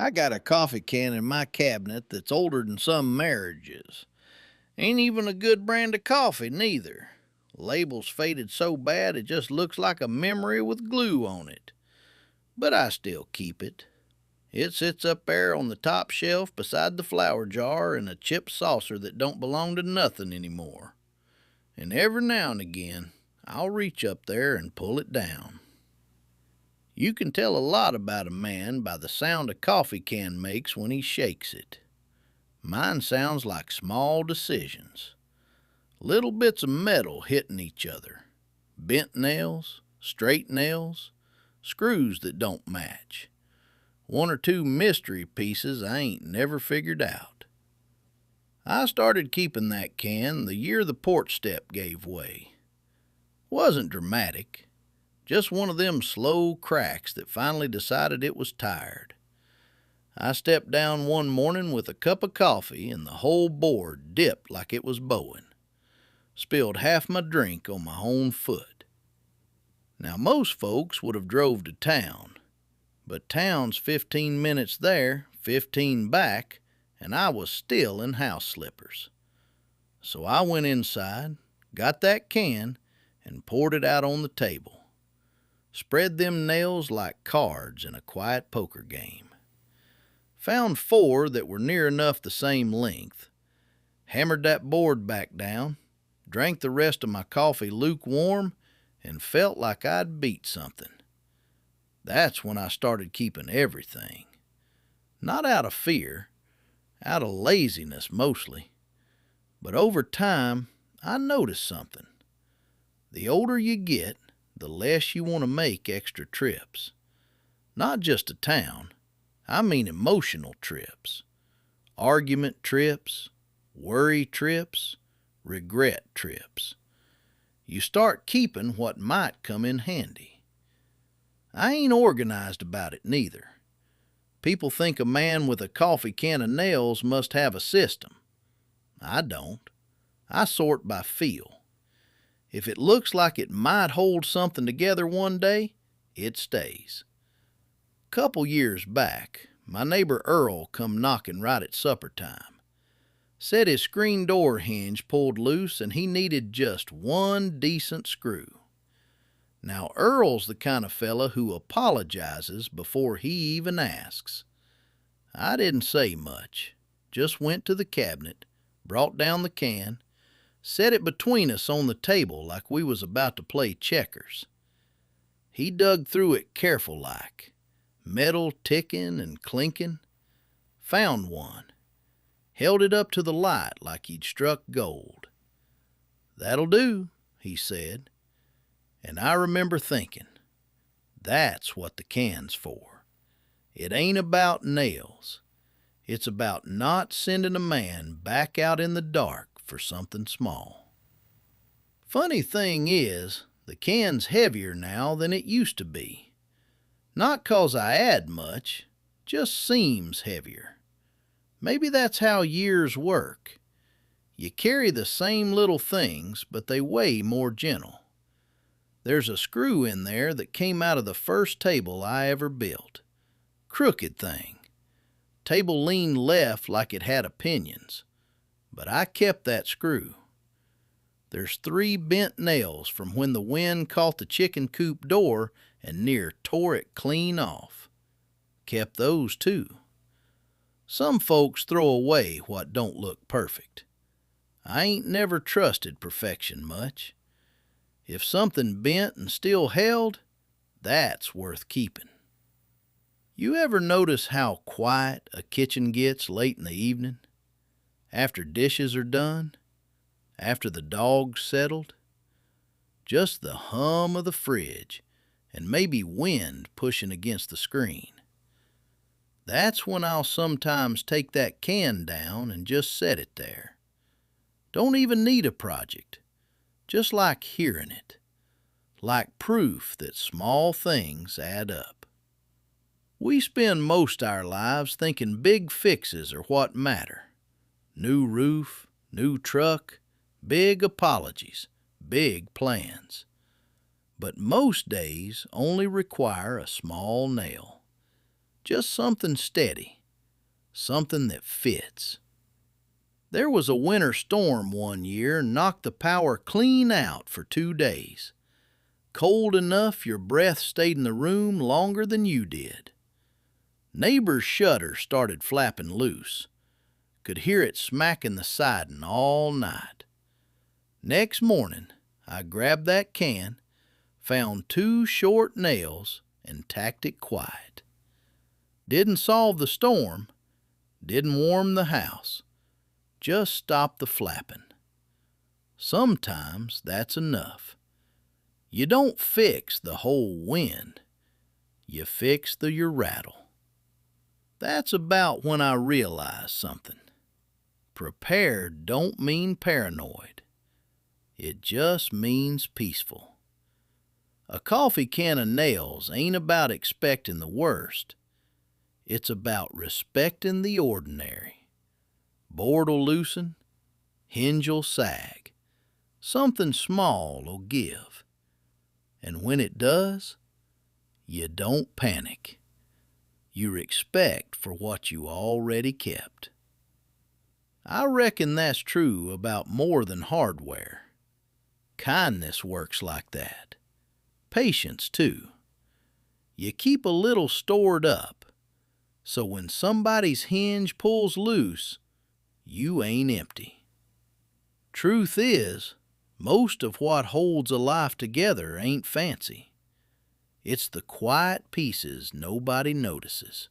I got a coffee can in my cabinet that's older than some marriages. Ain't even a good brand of coffee, neither. Label's faded so bad it just looks like a memory with glue on it. But I still keep it. It sits up there on the top shelf beside the flour jar in a chipped saucer that don't belong to nothing anymore. And every now and again, I'll reach up there and pull it down. You can tell a lot about a man by the sound a coffee can makes when he shakes it. Mine sounds like small decisions. Little bits of metal hitting each other. Bent nails, straight nails, screws that don't match. One or two mystery pieces I ain't never figured out. I started keeping that can the year the porch step gave way. Wasn't dramatic. Just one of them slow cracks that finally decided it was tired. I stepped down one morning with a cup of coffee and the whole board dipped like it was bowing. Spilled half my drink on my own foot. Now most folks would have drove to town, but town's 15 minutes there, 15 back, and I was still in house slippers. So I went inside, got that can, and poured it out on the table. Spread them nails like cards in a quiet poker game. Found 4 that were near enough the same length. Hammered that board back down, drank the rest of my coffee lukewarm, and felt like I'd beat something. That's when I started keeping everything. Not out of fear, out of laziness mostly. But over time, I noticed something. The older you get, the less you want to make extra trips. Not just to town, I mean emotional trips. Argument trips, worry trips, regret trips. You start keeping what might come in handy. I ain't organized about it neither. People think a man with a coffee can of nails must have a system. I don't. I sort by feel. If it looks like it might hold something together one day, it stays. Couple years back, my neighbor Earl come knocking right at supper time. Said his screen door hinge pulled loose and he needed just one decent screw. Now Earl's the kind of fella who apologizes before he even asks. I didn't say much, just went to the cabinet, brought down the can, set it between us on the table like we was about to play checkers. He dug through it careful like, metal ticking and clinking. Found one. Held it up to the light like he'd struck gold. "That'll do," he said. And I remember thinking, that's what the can's for. It ain't about nails. It's about not sending a man back out in the dark for something small. Funny thing is, the can's heavier now than it used to be. Not 'cause I add much, just seems heavier. Maybe that's how years work. You carry the same little things, but they weigh more gentle. There's a screw in there that came out of the first table I ever built. Crooked thing. Table leaned left like it had opinions. But I kept that screw. There's 3 bent nails from when the wind caught the chicken coop door and near tore it clean off. Kept those too. Some folks throw away what don't look perfect. I ain't never trusted perfection much. If something bent and still held, that's worth keeping. You ever notice how quiet a kitchen gets late in the evening? After dishes are done? After the dog's settled? Just the hum of the fridge and maybe wind pushing against the screen. That's when I'll sometimes take that can down and just set it there. Don't even need a project. Just like hearing it. Like proof that small things add up. We spend most our lives thinking big fixes are what matter. New roof, new truck, big apologies, big plans. – But most days only require a small nail. Just something steady, something that fits. There was a winter storm one year and knocked the power clean out for 2 days. Cold enough your breath stayed in the room longer than you did. Neighbor's shutter started flapping loose. Could hear it smacking the siding all night. Next morning, I grabbed that can, found 2 short nails, and tacked it quiet. Didn't solve the storm, didn't warm the house, just stopped the flapping. Sometimes that's enough. You don't fix the whole wind, you fix your rattle. That's about when I realized something. Prepared don't mean paranoid. It just means peaceful. A coffee can of nails ain't about expecting the worst. It's about respecting the ordinary. Board'll loosen, hinge'll sag. Something small'll give. And when it does, you don't panic. You respect for what you already kept. I reckon that's true about more than hardware. Kindness works like that. Patience, too. You keep a little stored up, so when somebody's hinge pulls loose, you ain't empty. Truth is, most of what holds a life together ain't fancy. It's the quiet pieces nobody notices.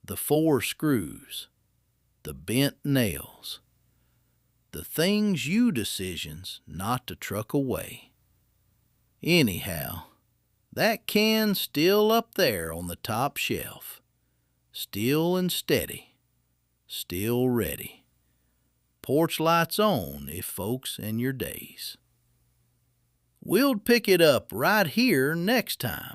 The 4 screws, the bent nails, the things you decisions not to truck away. Anyhow, that can's still up there on the top shelf, still and steady, still ready. Porch lights on if folks in your days. We'll pick it up right here next time.